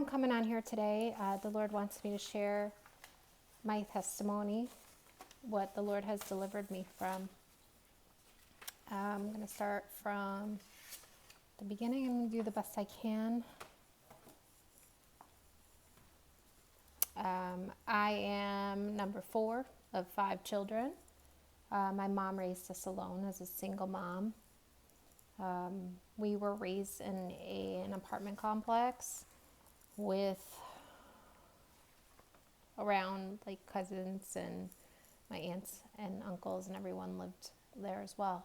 I'm coming on here today. The Lord wants me to share my testimony, what the Lord has delivered me from. I'm going to start from the beginning and do the best I can. I am number 4 of 5 children. My mom raised us alone as a single mom. We were raised in an apartment complex with around like cousins, and my aunts and uncles and everyone lived there as well.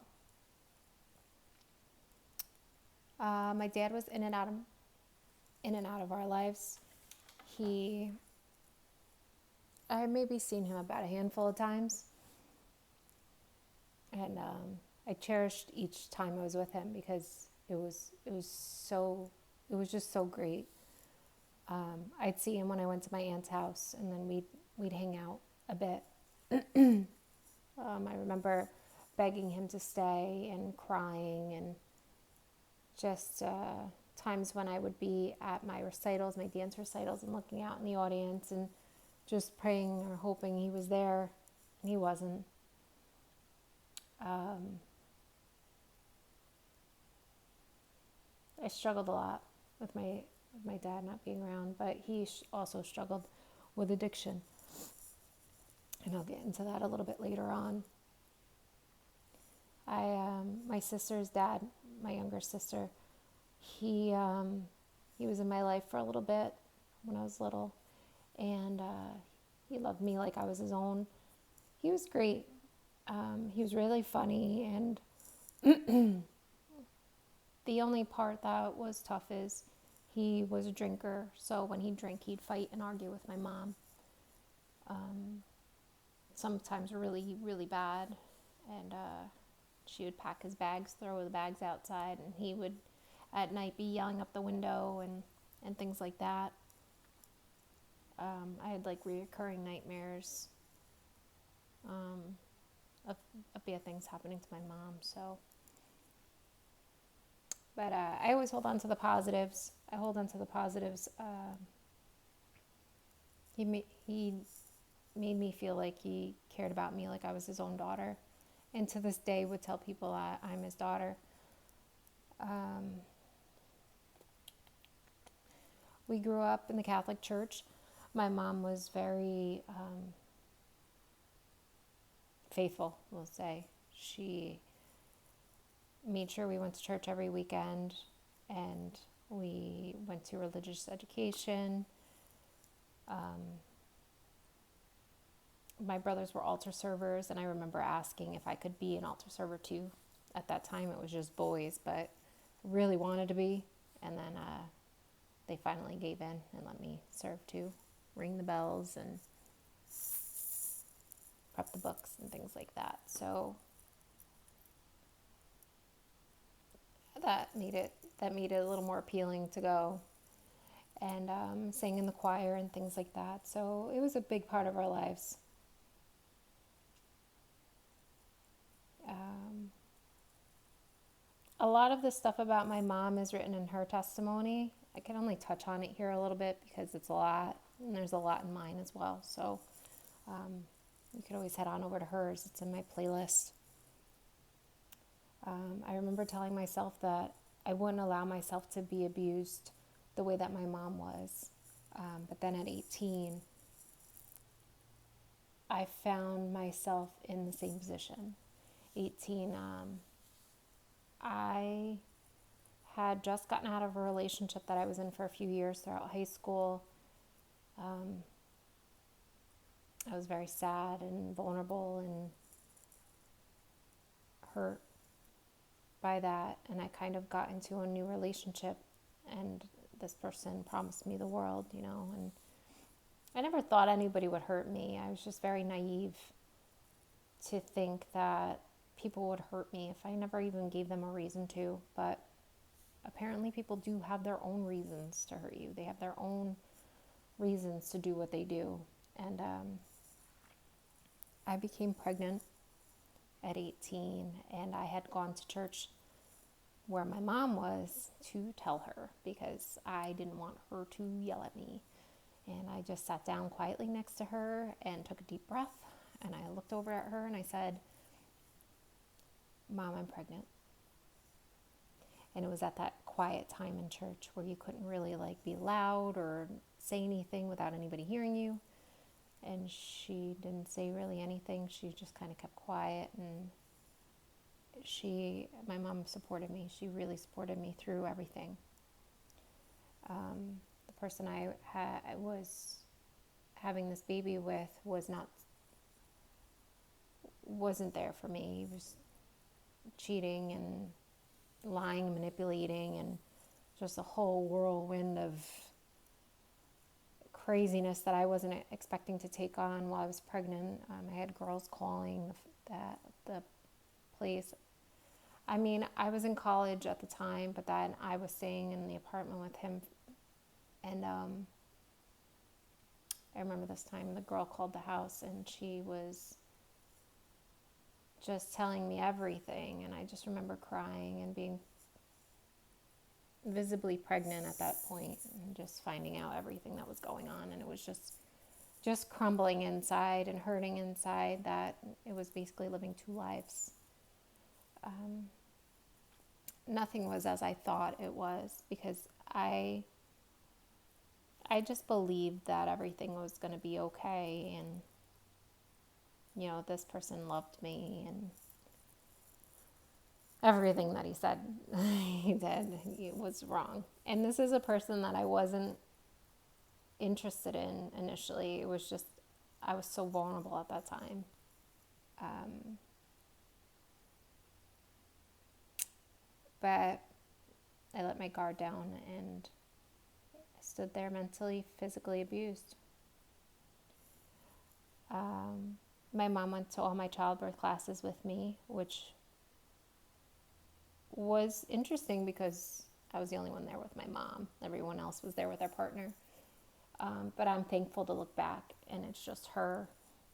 My dad was in and out of our lives. I had maybe seen him about a handful of times, and I cherished each time I was with him because it was just so great. I'd see him when I went to my aunt's house, and then we'd hang out a bit. I remember begging him to stay and crying, and just times when I would be at my recitals, my dance recitals, and looking out in the audience and just praying or hoping he was there, and he wasn't. I struggled a lot with my dad not being around, but he also struggled with addiction, and I'll get into that a little bit later on. My sister's dad, my younger sister, he was in my life for a little bit when I was little, and he loved me like I was his own. He was great. He was really funny, and the only part that was tough is he was a drinker, so when he drank, he'd fight and argue with my mom. Sometimes really, really bad, and she would pack his bags, throw the bags outside, and he would at night be yelling up the window and things like that. I had like reoccurring nightmares of bad things happening to my mom. But I always hold on to the positives. He made me feel like he cared about me like I was his own daughter, and to this day would tell people I'm his daughter. We grew up in the Catholic Church. My mom was very faithful, we'll say. She made sure we went to church every weekend, and we went to religious education. My brothers were altar servers, and I remember asking if I could be an altar server too. At that time, it was just boys, but I really wanted to be. And then they finally gave in and let me serve too, ring the bells and prep the books and things like that. So that made it a little more appealing to go and sing in the choir and things like that. So it was a big part of our lives. A lot of the stuff about my mom is written in her testimony. I can only touch on it here a little bit because it's a lot, and there's a lot in mine as well. So you could always head on over to hers. It's in my playlist. I remember telling myself that I wouldn't allow myself to be abused the way that my mom was. But then at 18, I found myself in the same position. 18, I had just gotten out of a relationship that I was in for a few years throughout high school. I was very sad and vulnerable and hurt by that, and I kind of got into a new relationship, and this person promised me the world, and I never thought anybody would hurt me. I was just very naive to think that people would hurt me if I never even gave them a reason to, but apparently people do have their own reasons to hurt you. They have their own reasons to do what they do, and I became pregnant at 18, and I had gone to church where my mom was to tell her because I didn't want her to yell at me. And I just sat down quietly next to her and took a deep breath. And I looked over at her and I said, Mom, I'm pregnant. And it was at that quiet time in church where you couldn't really like be loud or say anything without anybody hearing you. And she didn't say really anything. She just kind of kept quiet. And my mom supported me. She really supported me through everything. The person I was having this baby with wasn't there for me. He was cheating and lying and manipulating and just a whole whirlwind of craziness that I wasn't expecting to take on while I was pregnant. I had girls calling the place. I mean, I was in college at the time, but then I was staying in the apartment with him. And I remember this time the girl called the house and she was just telling me everything. And I just remember crying and being visibly pregnant at that point and just finding out everything that was going on. And it was just crumbling inside and hurting inside that it was basically living two lives. Nothing was as I thought it was because I just believed that everything was going to be okay and, this person loved me and everything that he said he did was wrong. And this is a person that I wasn't interested in initially. It was just, I was so vulnerable at that time. But I let my guard down and I stood there mentally, physically abused. My mom went to all my childbirth classes with me, which was interesting because I was the only one there with my mom. Everyone else was there with their partner. But I'm thankful to look back and it's just her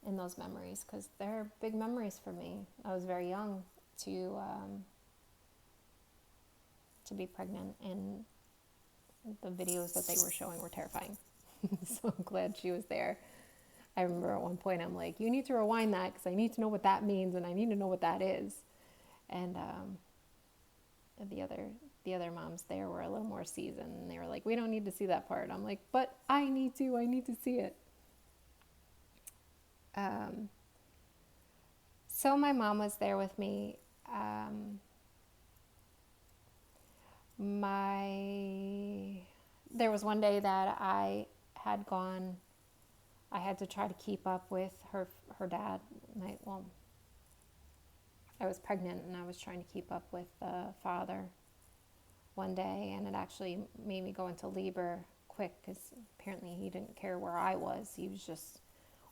in those memories because they're big memories for me. I was very young to be pregnant, and the videos that they were showing were terrifying. So I'm glad she was there. I remember at one point I'm like, you need to rewind that because I need to know what that means and I need to know what that is. And the other moms there were a little more seasoned and they were like, we don't need to see that part. I'm like, but I need to see it. So my mom was there with me. There was one day that I had to try to keep up with her dad. I was pregnant and I was trying to keep up with the father one day, and it actually made me go into labor quick because apparently he didn't care where I was. He was just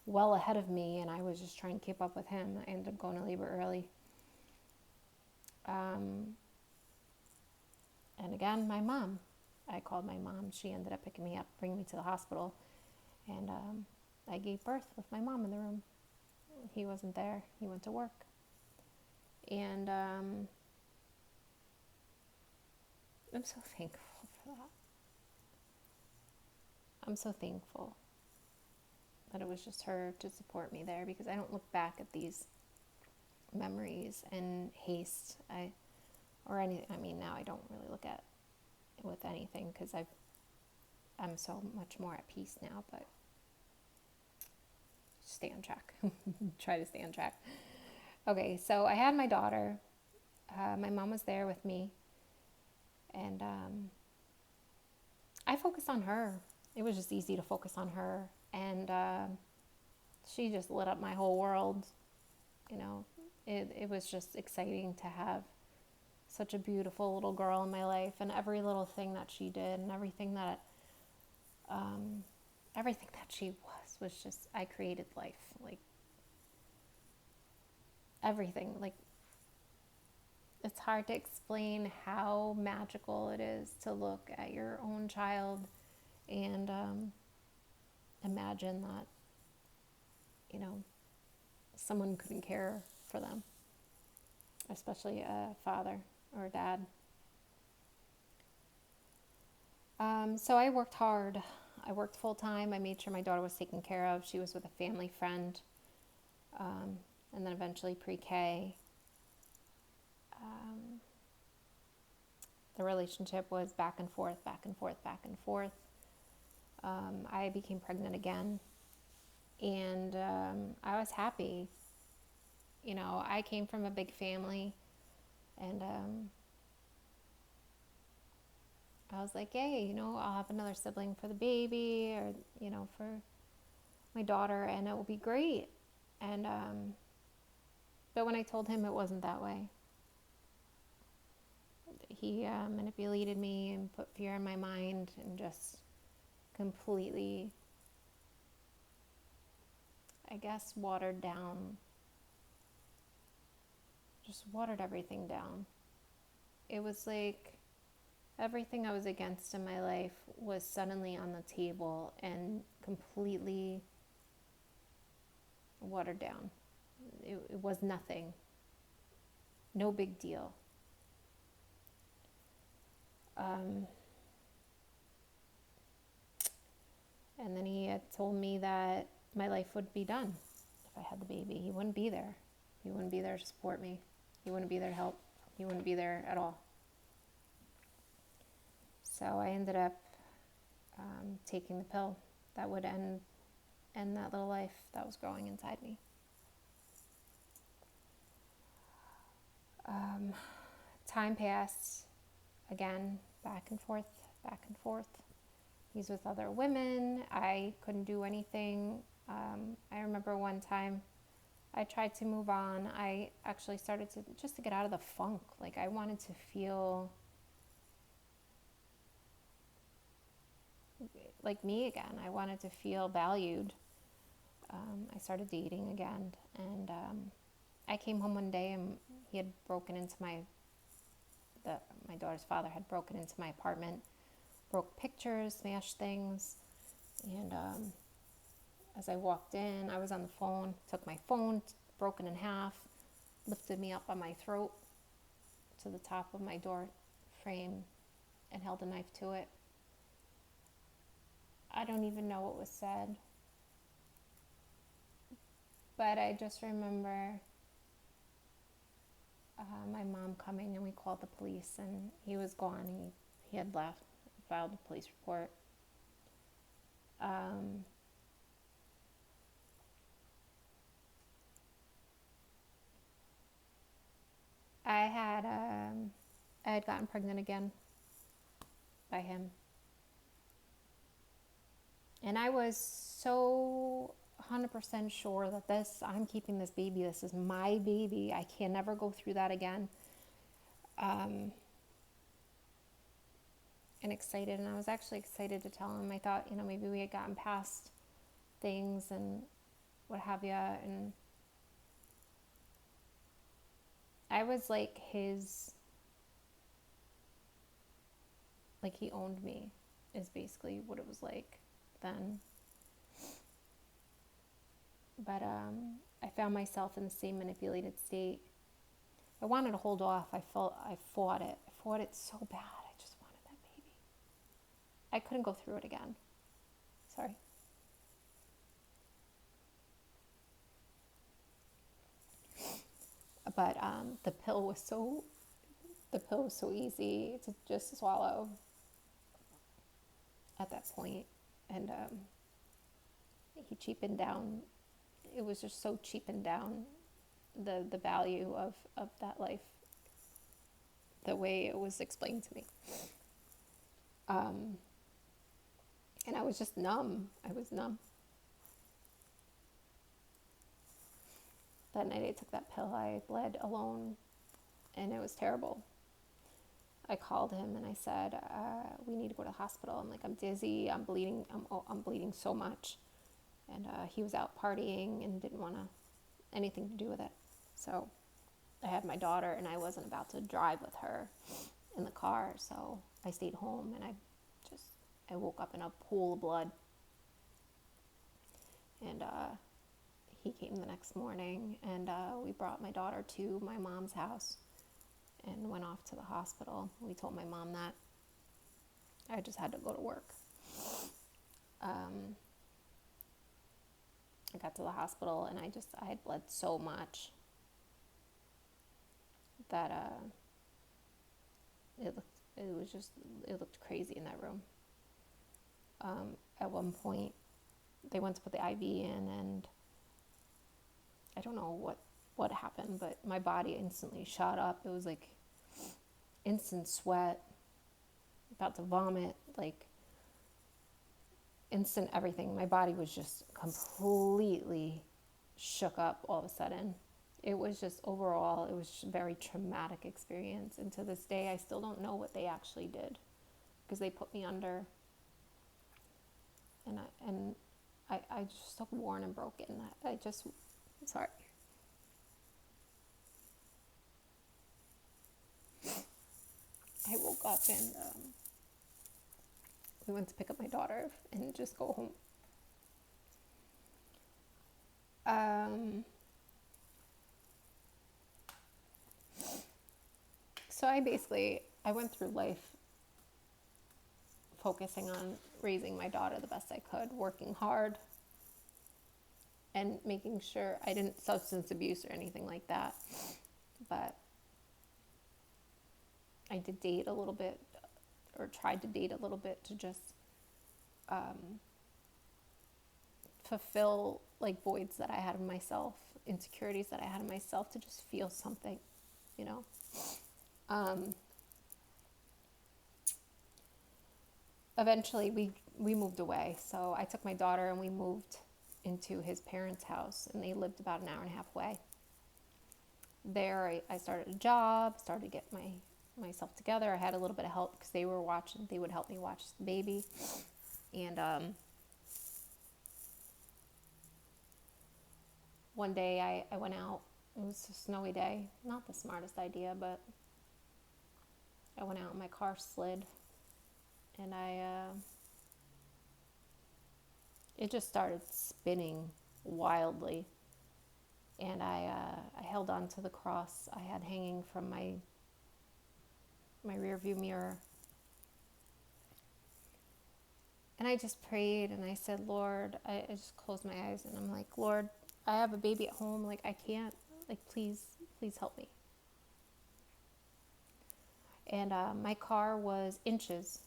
well ahead of me and I was just trying to keep up with him. I ended up going to labor early. And again, my mom. I called my mom. She ended up picking me up, bringing me to the hospital. And I gave birth with my mom in the room. He wasn't there. He went to work. And I'm so thankful for that. I'm so thankful that it was just her to support me there because I don't look back at these memories in haste. Now I don't really look at it with anything because I'm so much more at peace now, but stay on track. Try to stay on track. Okay, so I had my daughter. My mom was there with me, and I focused on her. It was just easy to focus on her, and she just lit up my whole world. It was just exciting to have such a beautiful little girl in my life, and every little thing that she did and everything that she was just, I created life. Like everything, like it's hard to explain how magical it is to look at your own child and imagine that someone couldn't care for them, especially a father or a dad. So I worked hard. I worked full time. I made sure my daughter was taken care of. She was with a family friend. And then eventually pre-K. The relationship was back and forth, back and forth, back and forth. I became pregnant again. And I was happy. You know, I came from a big family. And I was like, hey, you know, I'll have another sibling for the baby or, you know, for my daughter, and it will be great. And, but when I told him it wasn't that way, he manipulated me and put fear in my mind and just completely, I guess, watered everything down. It was like everything I was against in my life was suddenly on the table and completely watered down. It was nothing. No big deal. And then he had told me that my life would be done if I had the baby. He wouldn't be there. He wouldn't be there to support me. He wouldn't be there to help. He wouldn't be there at all. So I ended up taking the pill that would end that little life that was growing inside me. Time passed again, back and forth, back and forth. He's with other women. I couldn't do anything. I remember one time I tried to move on. I actually started to get out of the funk. Like I wanted to feel like me again. I wanted to feel valued. I started dating again, and I came home one day and he had broken into my daughter's father had broken into my apartment, broke pictures, smashed things, and as I walked in, I was on the phone, took my phone, broken in half, lifted me up on my throat to the top of my door frame and held a knife to it. I don't even know what was said, but I just remember my mom coming, and we called the police, and he was gone. He had left, filed a police report. I had gotten pregnant again by him, and I was so 100% sure that I'm keeping this baby. This is my baby. I can never go through that again. And excited, and I was actually excited to tell him. I thought, you know, maybe we had gotten past things and what have you, and I was like he owned me, is basically what it was like then. But I found myself in the same manipulated state. I wanted to hold off. I fought it. I fought it so bad. I just wanted that baby. I couldn't go through it again. Sorry. But the pill was so easy to just swallow at that point, and he cheapened down. It was just so cheapened down the value of that life, the way it was explained to me. And I was just numb. I was numb. That night I took that pill, I bled alone, and it was terrible. I called him and I said, we need to go to the hospital. I'm like, I'm dizzy, I'm bleeding, I'm bleeding so much. And he was out partying and didn't want anything to do with it. So I had my daughter, and I wasn't about to drive with her in the car, so I stayed home, and I woke up in a pool of blood. And he came the next morning, and we brought my daughter to my mom's house and went off to the hospital. We told my mom that. I just had to go to work. I got to the hospital and I had bled so much that it looked it looked crazy in that room. At one point, they went to put the IV in, and I don't know what happened, but my body instantly shot up. It was like instant sweat, about to vomit, like instant everything. My body was just completely shook up all of a sudden. It was just overall, it was just a very traumatic experience. And to this day, I still don't know what they actually did, because they put me under, and I just so worn and broken. Sorry. I woke up and we went to pick up my daughter and just go home. So I went through life focusing on raising my daughter the best I could, working hard, and making sure I didn't substance abuse or anything like that. But I did date a little bit, or tried to date a little bit, to just fulfill like voids that I had in myself, insecurities that I had in myself, to just feel something, you know. Eventually we moved away. So I took my daughter and we moved into his parents' house, and they lived about an hour and a half away. There I started a job, started to get myself together. I had a little bit of help because they would help me watch the baby. And one day I went out. It was a snowy day. Not the smartest idea, but I went out and my car slid, and it just started spinning wildly. And I held on to the cross I had hanging from my rear view mirror. And I just prayed and I said, Lord, I just closed my eyes and I'm like, Lord, I have a baby at home. Like, I can't, like, please help me. And my car was inches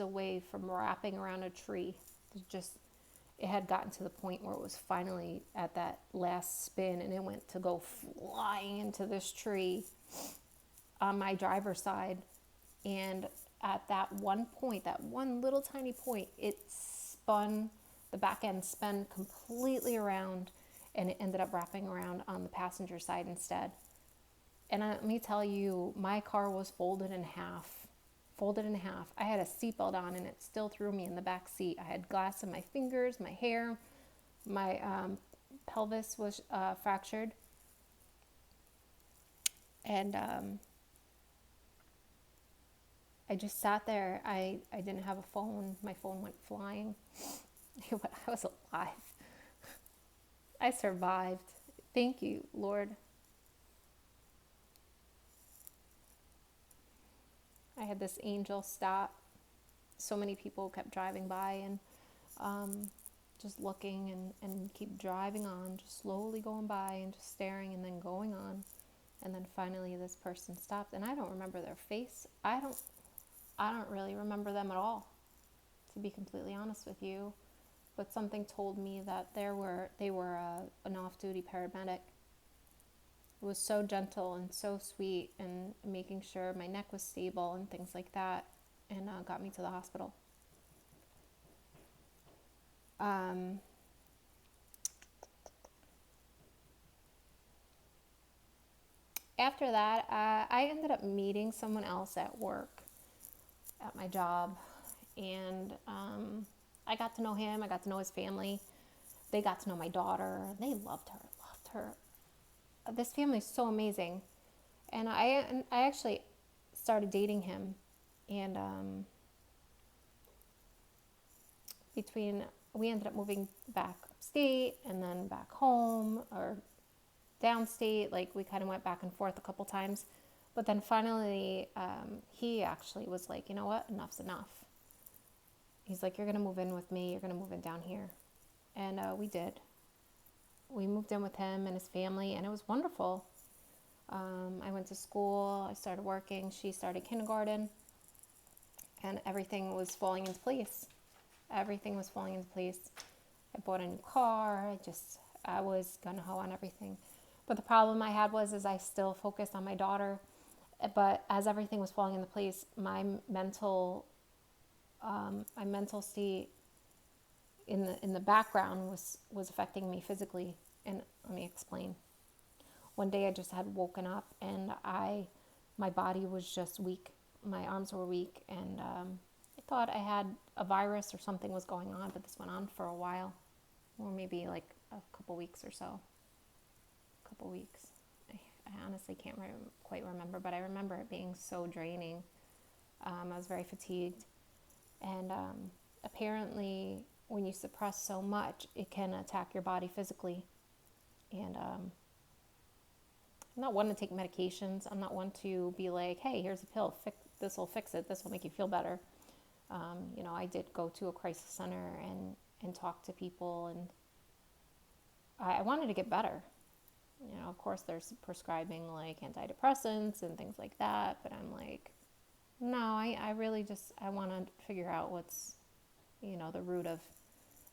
away from wrapping around a tree. It had gotten to the point where it was finally at that last spin, and it went to go flying into this tree on my driver's side. And at that one point, that one little tiny point, the back end spun completely around, and it ended up wrapping around on the passenger side instead. And let me tell you, my car was folded in half. I had a seatbelt on, and it still threw me in the back seat. I had glass in my fingers, my hair, my pelvis was fractured. And I just sat there. I didn't have a phone. My phone went flying. I was alive. I survived. Thank you, Lord. I had this angel stop. So many people kept driving by and just looking and keep driving on, just slowly going by and just staring and then going on. And then finally this person stopped, and I don't remember their face. I don't really remember them at all, to be completely honest with you. But something told me that they were an off-duty paramedic. It was so gentle and so sweet, and making sure my neck was stable and things like that, and got me to the hospital. After that, I ended up meeting someone else at work, at my job, and I got to know him. I got to know his family. They got to know my daughter. They loved her. This family is so amazing. And I actually started dating him, and we ended up moving back upstate and then back home, or downstate. Like, we kind of went back and forth a couple times, But then finally, he actually was like, you know what, enough's enough. He's like, you're going to move in with me. You're going to move in down here. And we did. We moved in with him and his family, and it was wonderful. I went to school. I started working. She started kindergarten. And everything was falling into place. Everything was falling into place. I bought a new car. I was gung-ho on everything. But the problem I had was I still focused on my daughter. But as everything was falling into place, my mental state in the background was affecting me physically. And let me explain. One day I just had woken up and my body was just weak. My arms were weak, and I thought I had a virus or something was going on, but this went on for a while, or maybe like a couple weeks or so. A couple weeks. I honestly can't quite remember, but I remember it being so draining. I was very fatigued, and apparently when you suppress so much, it can attack your body physically. And I'm not one to take medications. I'm not one to be like, hey, here's a pill, this will fix it, this will make you feel better. I did go to a crisis center and talk to people, and I wanted to get better. Of course there's prescribing like antidepressants and things like that, but I'm like, no, I really just, I want to figure out what's, the root of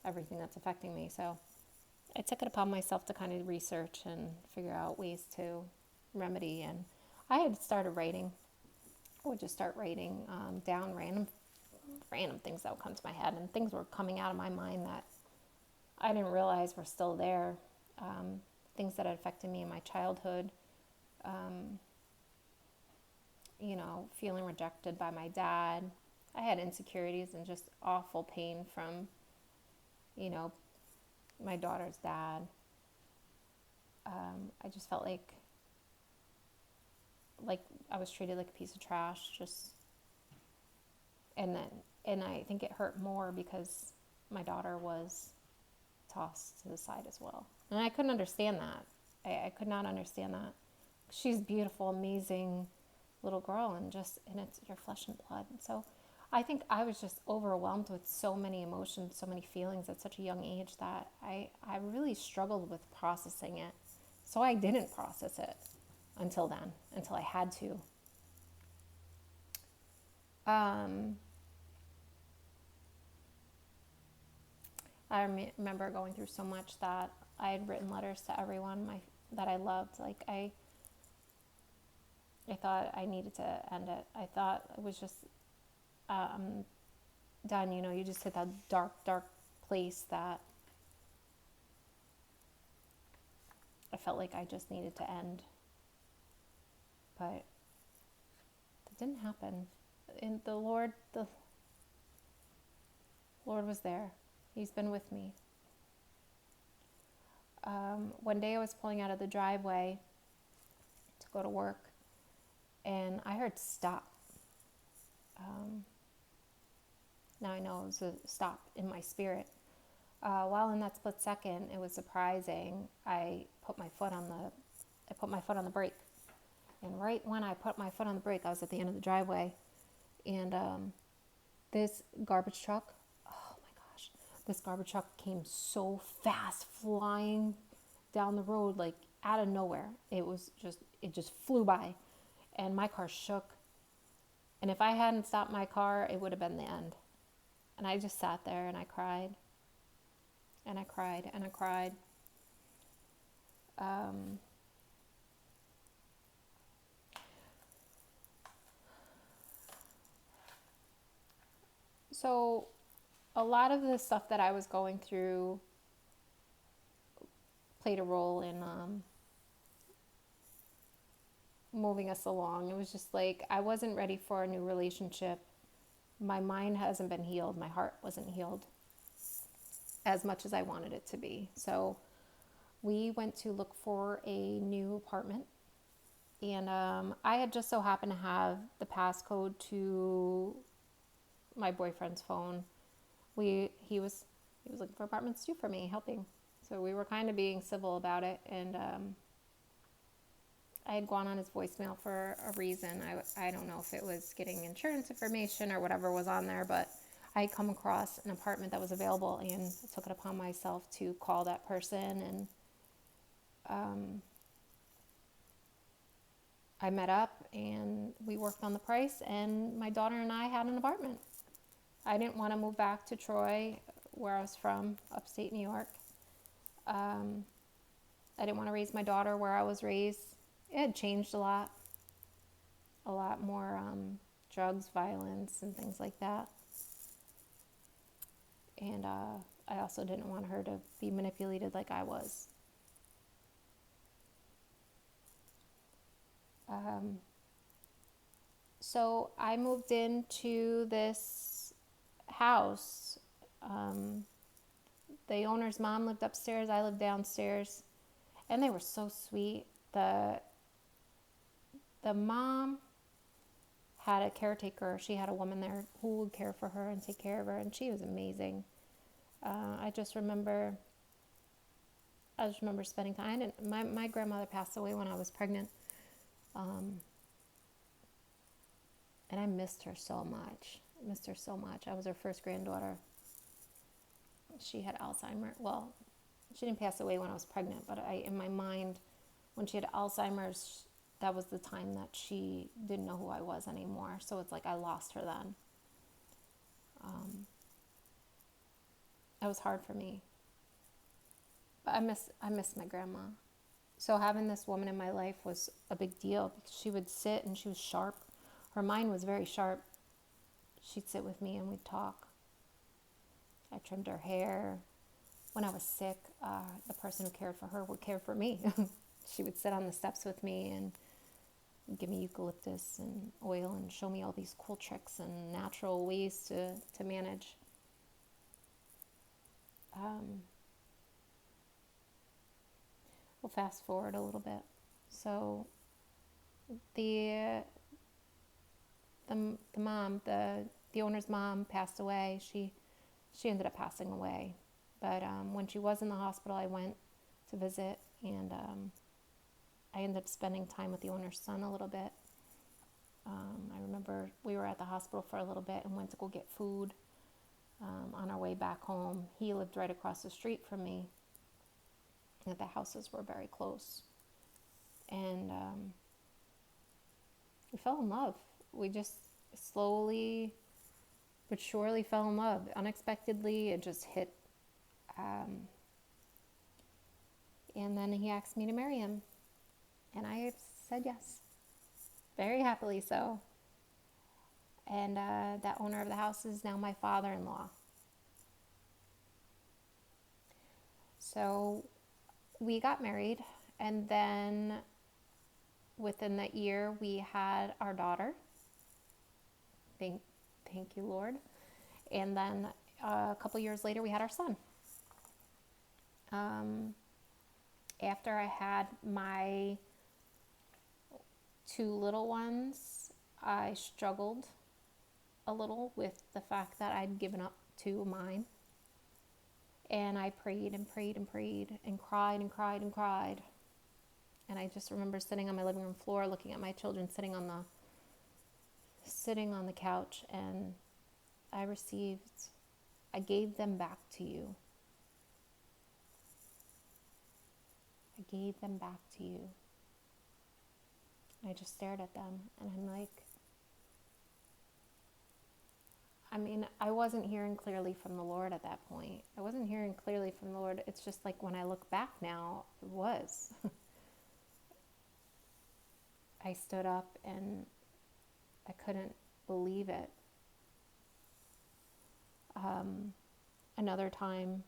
everything that's affecting me. So I took it upon myself to kind of research and figure out ways to remedy. And I had started writing. I would just start writing down random things that would come to my head, and things were coming out of my mind that I didn't realize were still there. Things that had affected me in my childhood. Feeling rejected by my dad. I had insecurities and just awful pain from, my daughter's dad. I just felt like I was treated like a piece of trash, and I think it hurt more because my daughter was tossed to the side as well. And I couldn't understand that. I could not understand that. She's a beautiful, amazing little girl, and it's your flesh and blood. And so I think I was just overwhelmed with so many emotions, so many feelings at such a young age that I really struggled with processing it. So I didn't process it until I had to. I remember going through so much that I had written letters to everyone that I loved. Like I thought I needed to end it. I thought it was just done. You just hit that dark place that I felt like I just needed to end. But it didn't happen. And the Lord was there. He's been with me. One day I was pulling out of the driveway to go to work, and I heard stop. Now I know it was a stop in my spirit. While in that split second, it was surprising. I put my foot on the brake, and right when I put my foot on the brake, I was at the end of the driveway, and this garbage truck. This garbage truck came so fast, flying down the road, like out of nowhere. It just flew by, and my car shook. And if I hadn't stopped my car, it would have been the end. And I just sat there and I cried. And I cried and I cried. So a lot of the stuff that I was going through played a role in moving us along. It was just like I wasn't ready for a new relationship. My mind hasn't been healed. My heart wasn't healed as much as I wanted it to be. So we went to look for a new apartment. And I had just so happened to have the passcode to my boyfriend's phone. He was looking for apartments too for me, helping. So we were kind of being civil about it, and I had gone on his voicemail for a reason. I don't know if it was getting insurance information or whatever was on there, but I had come across an apartment that was available and took it upon myself to call that person. And I met up and we worked on the price, and my daughter and I had an apartment. I didn't want to move back to Troy, where I was from, upstate New York. I didn't want to raise my daughter where I was raised. It had changed a lot more drugs, violence, and things like that. And I also didn't want her to be manipulated like I was. So I moved into this house. The owner's mom lived upstairs, I lived downstairs, and they were so sweet. The mom had a caretaker. She had a woman there who would care for her and take care of her, and she was amazing. I just remember spending time. My grandmother passed away when I was pregnant, and I missed her so much. I was her first granddaughter. She had Alzheimer's. Well, she didn't pass away when I was pregnant, but in my mind, when she had Alzheimer's, that was the time that she didn't know who I was anymore. So it's like I lost her then. It was hard for me. But I miss my grandma. So having this woman in my life was a big deal, because she would sit and she was sharp. Her mind was very sharp. She'd sit with me and we'd talk. I trimmed her hair. When I was sick, the person who cared for her would care for me. She would sit on the steps with me and give me eucalyptus and oil and show me all these cool tricks and natural ways to manage. We'll fast forward a little bit. So the mom, the owner's mom, passed away. She ended up passing away. But when she was in the hospital, I went to visit, and I ended up spending time with the owner's son a little bit. I remember we were at the hospital for a little bit and went to go get food on our way back home. He lived right across the street from me, and the houses were very close. And we fell in love. We just slowly but surely fell in love. Unexpectedly, it just hit. And then he asked me to marry him. And I said yes. Very happily so. And that owner of the house is now my father-in-law. So we got married, and then within that year we had our daughter. Thank you, Lord. And then a couple years later we had our son. After I had my two little ones, I struggled a little with the fact that I'd given up two of mine. And I prayed and prayed and prayed and cried and cried and cried. And I just remember sitting on my living room floor looking at my children sitting on the couch, and I gave them back to you. I gave them back to you. And I just stared at them, and I'm like, I wasn't hearing clearly from the Lord at that point. I wasn't hearing clearly from the Lord. It's just like when I look back now, it was. I stood up and I couldn't believe it. Another time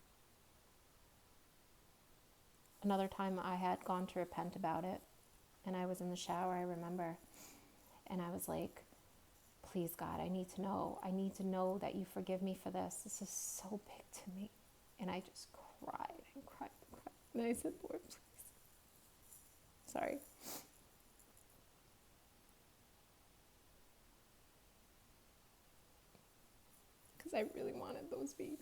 I had gone to repent about it, and I was in the shower, I remember, and I was like, please God, I need to know that you forgive me for this. This is so big to me. And I just cried and cried and cried. And I said, Lord, please. Sorry. Because I really wanted those babies.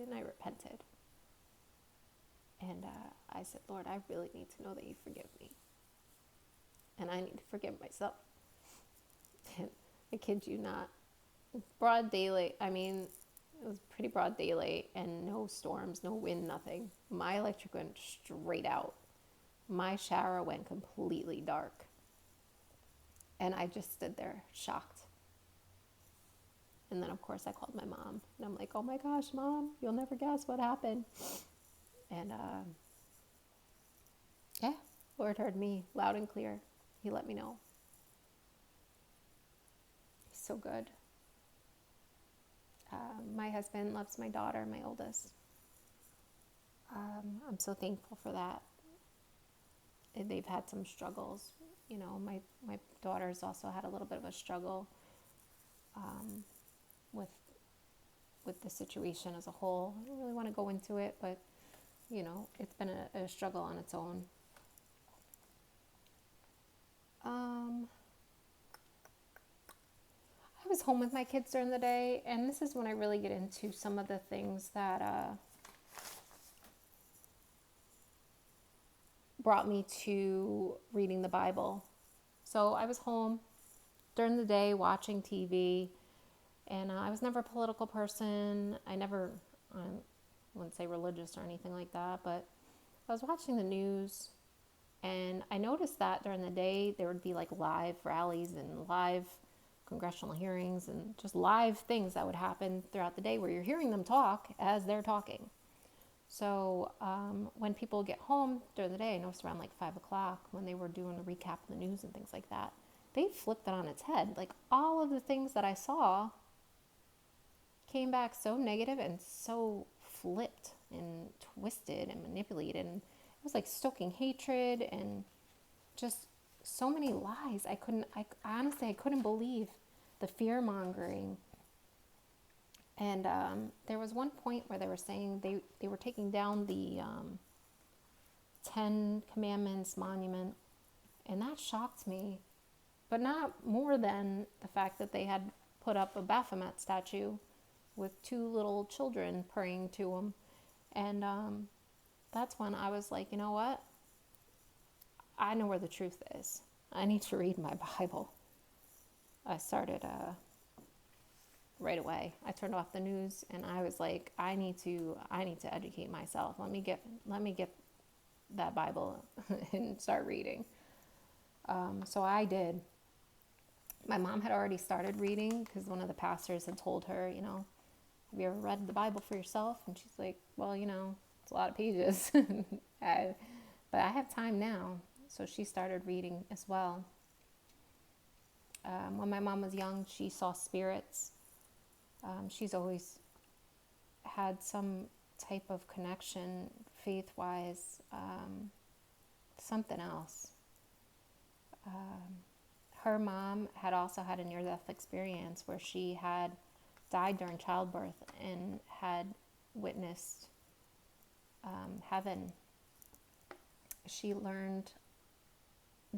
and I repented. And I said, Lord, I really need to know that you forgive me. And I need to forgive myself. And I kid you not, broad daylight. I mean, it was pretty broad daylight and no storms, no wind, nothing. My electric went straight out. My shower went completely dark. And I just stood there shocked. And then, of course, I called my mom. And I'm like, oh my gosh, Mom, you'll never guess what happened. And yeah, Lord heard me loud and clear. He let me know. He's so good. My husband loves my daughter, my oldest. I'm so thankful for that. They've had some struggles. You know, my daughter's also had a little bit of a struggle with the situation as a whole. I don't really want to go into it, but, you know, it's been a struggle on its own. I was home with my kids during the day, and this is when I really get into some of the things that brought me to reading the Bible. So I was home during the day watching TV, and I was never a political person. I wouldn't say religious or anything like that, but I was watching the news, and I noticed that during the day there would be like live rallies and live congressional hearings and just live things that would happen throughout the day where you're hearing them talk as they're talking. So when people get home during the day, I noticed around like 5 o'clock when they were doing a recap of the news and things like that, they flipped it on its head. Like all of the things that I saw came back so negative and so flipped and twisted and manipulated. And it was like stoking hatred and just so many lies. I honestly, I couldn't believe the fear mongering. And there was one point where they were saying they were taking down the 10 Commandments monument, and that shocked me, but not more than the fact that they had put up a Baphomet statue with 2 little children praying to him. And that's when I was like, you know what? I know where the truth is. I need to read my Bible. I started right away. I turned off the news and I was like, I need to educate myself. Let me get that Bible and start reading. So I did. My mom had already started reading because one of the pastors had told her, you know, have you ever read the Bible for yourself? And she's like, well, you know, it's a lot of pages. But I have time now. So she started reading as well. When my mom was young, she saw spirits. She's always had some type of connection, faith-wise, something else. Her mom had also had a near-death experience where she had died during childbirth and had witnessed heaven. She learned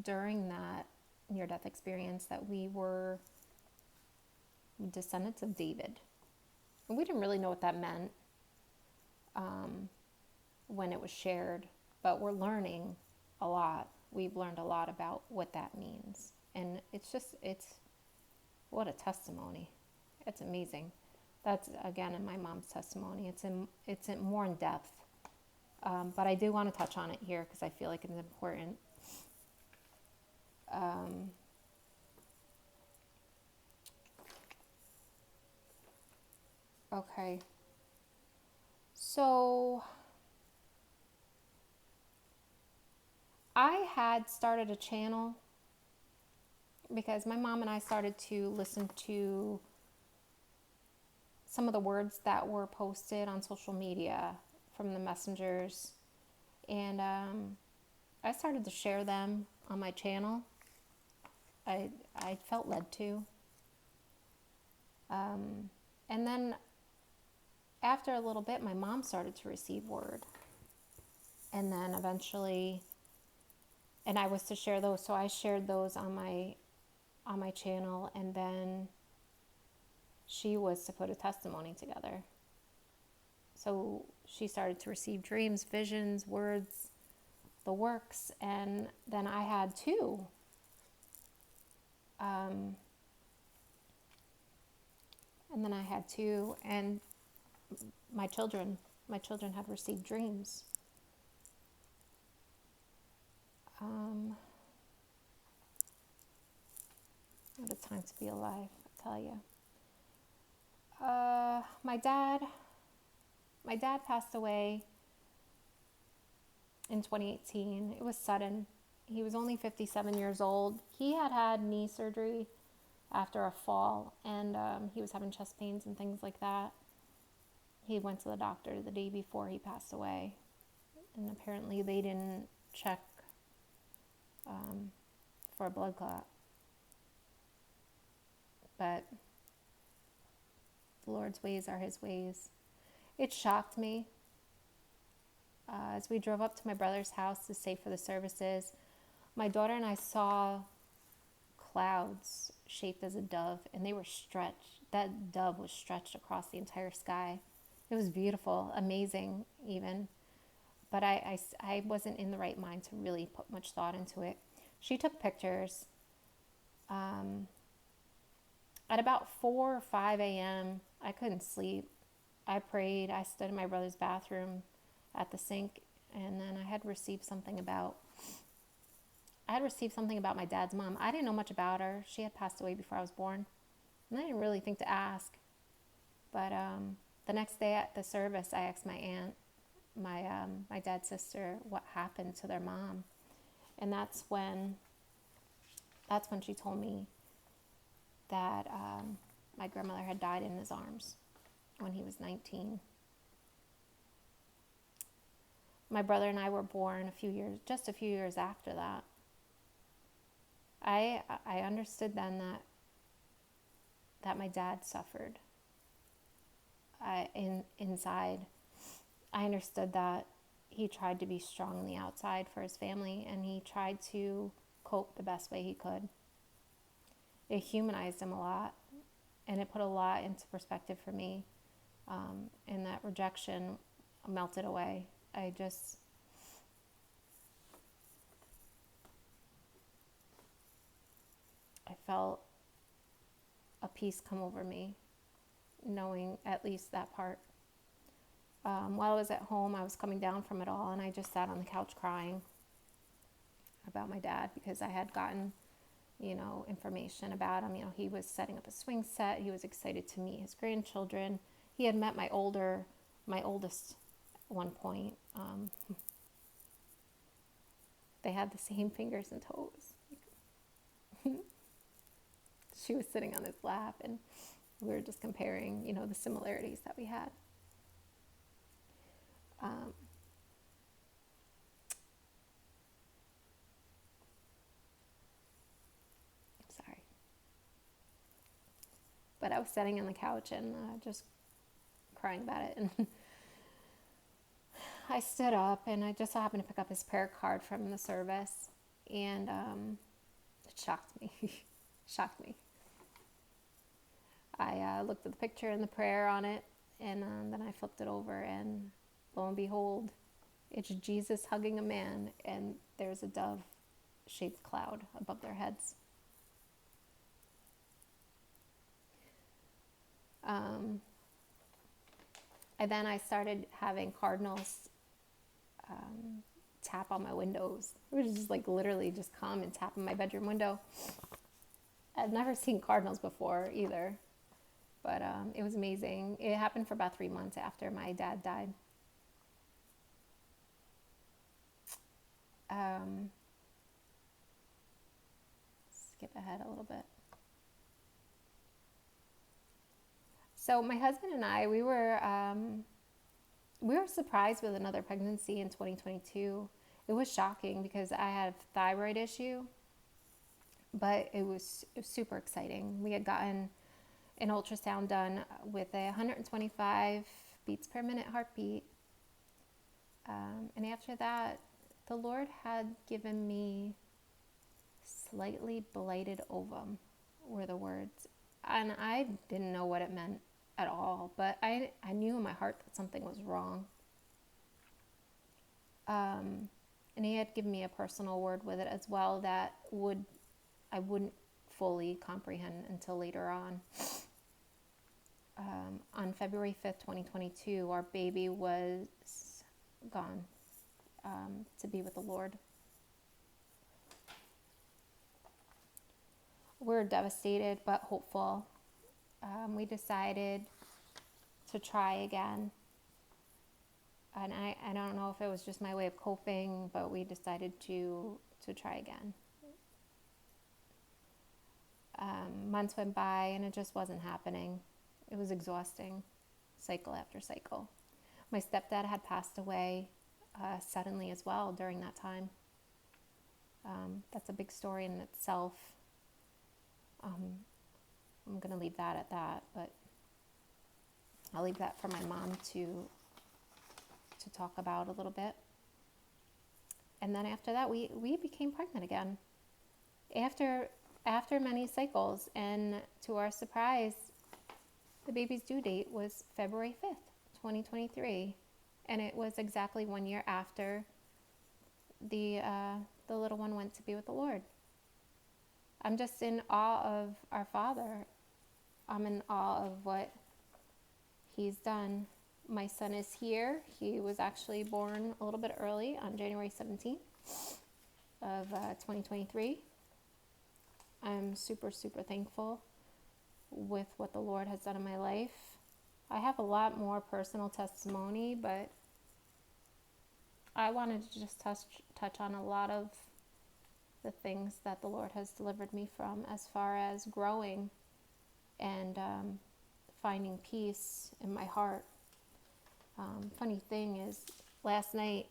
during that near-death experience that we were descendants of David. And we didn't really know what that meant when it was shared, but we're learning a lot. We've learned a lot about what that means. And it's what a testimony. It's amazing. That's, again, in my mom's testimony. It's in more in depth. But I do want to touch on it here because I feel like it's important. Okay. So I had started a channel because my mom and I started to listen to some of the words that were posted on social media from the messengers, and I started to share them on my channel. I felt led to. And then after a little bit, my mom started to receive word. And then eventually, and I was to share those, so I shared those on my channel, and then she was to put a testimony together. So she started to receive dreams, visions, words, the works, and then I had two. Um, and my children, had received dreams. What a time to be alive, I tell you. My dad passed away in 2018. It was sudden. He was only 57 years old. He had knee surgery after a fall, and he was having chest pains and things like that. He went to the doctor the day before he passed away, and apparently they didn't check for a blood clot. But the Lord's ways are his ways. It shocked me. As we drove up to my brother's house to stay for the services, my daughter and I saw clouds shaped as a dove, and they were stretched. That dove was stretched across the entire sky. It was beautiful, amazing even. But I wasn't in the right mind to really put much thought into it. She took pictures. At about 4 or 5 a.m., I couldn't sleep. I prayed. I stood in my brother's bathroom at the sink, and then I had received something about my dad's mom. I didn't know much about her. She had passed away before I was born, and I didn't really think to ask. But the next day at the service, I asked my aunt, my dad's sister, what happened to their mom, and that's when she told me that my grandmother had died in his arms when he was 19. My brother and I were born just a few years after that. I understood then that my dad suffered. Inside, I understood that he tried to be strong on the outside for his family, and he tried to cope the best way he could. It humanized him a lot, and it put a lot into perspective for me, and that rejection melted away. I felt a peace come over me, knowing at least that part. While I was at home, I was coming down from it all, and I just sat on the couch crying about my dad, because I had gotten, information about him. He was setting up a swing set. He was excited to meet his grandchildren. He had met my oldest at one point. They had the same fingers and toes. She was sitting on his lap, and we were just comparing, the similarities that we had. Sorry. But I was sitting on the couch and just crying about it. And I stood up, and I just so happened to pick up his prayer card from the service. And it shocked me. Shocked me. I looked at the picture and the prayer on it, and then I flipped it over, and lo and behold, it's Jesus hugging a man, and there's a dove-shaped cloud above their heads. And then I started having cardinals tap on my windows. It was just literally just come and tap on my bedroom window. I've never seen cardinals before either. But it was amazing. It happened for about 3 months after my dad died. Skip ahead a little bit. So my husband and I, we were surprised with another pregnancy in 2022. It was shocking because I had a thyroid issue, but it was super exciting. We had gotten an ultrasound done with a 125 beats per minute heartbeat. And after that, the Lord had given me slightly blighted ovum, were the words. And I didn't know what it meant. at all, but I knew in my heart that something was wrong. And he had given me a personal word with it as well that I wouldn't fully comprehend until later on. On February 5th, 2022, our baby was gone to be with the Lord. We're devastated but hopeful. We decided to try again. And I don't know if it was just my way of coping, but we decided to try again. Months went by and it just wasn't happening. It was exhausting, cycle after cycle. My stepdad had passed away suddenly as well during that time. That's a big story in itself. I'm going to leave that at that, but I'll leave that for my mom to talk about a little bit. And then after that, we became pregnant again. After many cycles, and to our surprise, the baby's due date was February 5th, 2023, and it was exactly 1 year after the little one went to be with the Lord. I'm just in awe of our Father. I'm in awe of what He's done. My son is here. He was actually born a little bit early on January 17th of 2023. I'm super, super thankful with what the Lord has done in my life. I have a lot more personal testimony, but I wanted to just touch on a lot of the things that the Lord has delivered me from as far as growing and finding peace in my heart. Funny thing is, last night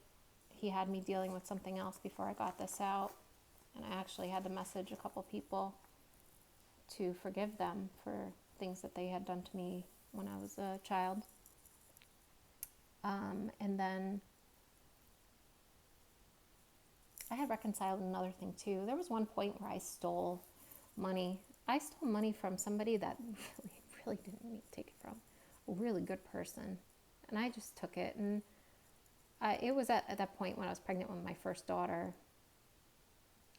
he had me dealing with something else before I got this out, and I actually had to message a couple people to forgive them for things that they had done to me when I was a child. And then I had reconciled another thing too. There was one point where I stole money. I stole money from somebody that really didn't need to take it from. A really good person. And I just took it. And it was at that point when I was pregnant with my first daughter.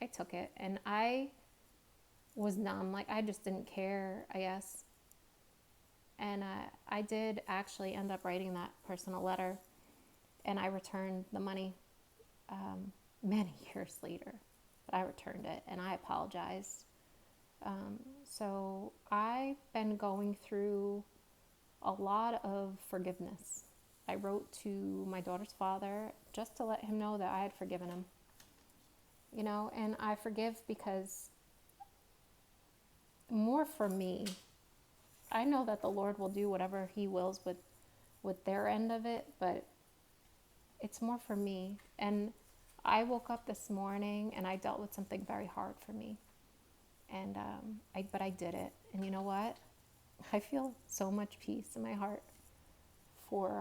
I took it. And I was numb. Like, I just didn't care, I guess. And I did actually end up writing that person a letter. And I returned the money many years later. But I returned it. And I apologized. So I've been going through a lot of forgiveness. I wrote to my daughter's father just to let him know that I had forgiven him. You know, and I forgive because more for me. I know that the Lord will do whatever He wills with their end of it, but it's more for me. And I woke up this morning and I dealt with something very hard for me. And but I did it. And you know what? I feel so much peace in my heart for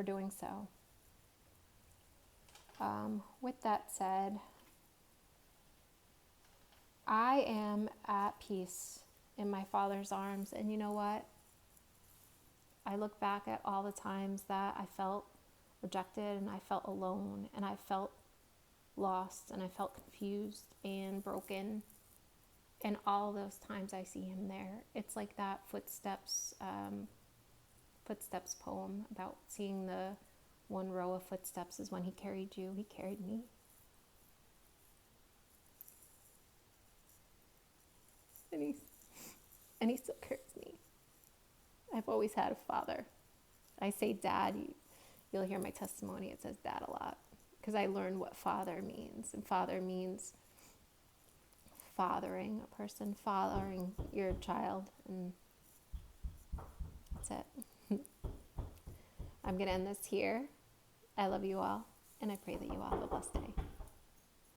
doing so. With that said, I am at peace in my Father's arms. And you know what? I look back at all the times that I felt rejected and I felt alone and I felt lost and I felt confused and broken. And all those times I see Him there. It's like that Footsteps poem about seeing the one row of footsteps is when He carried you. He carried me. And he still carries me. I've always had a father. I say dad. You'll hear my testimony. It says dad a lot. Because I learned what father means. And father means fathering a person, fathering your child, and that's it. I'm going to end this here. I love you all, and I pray that you all have a blessed day.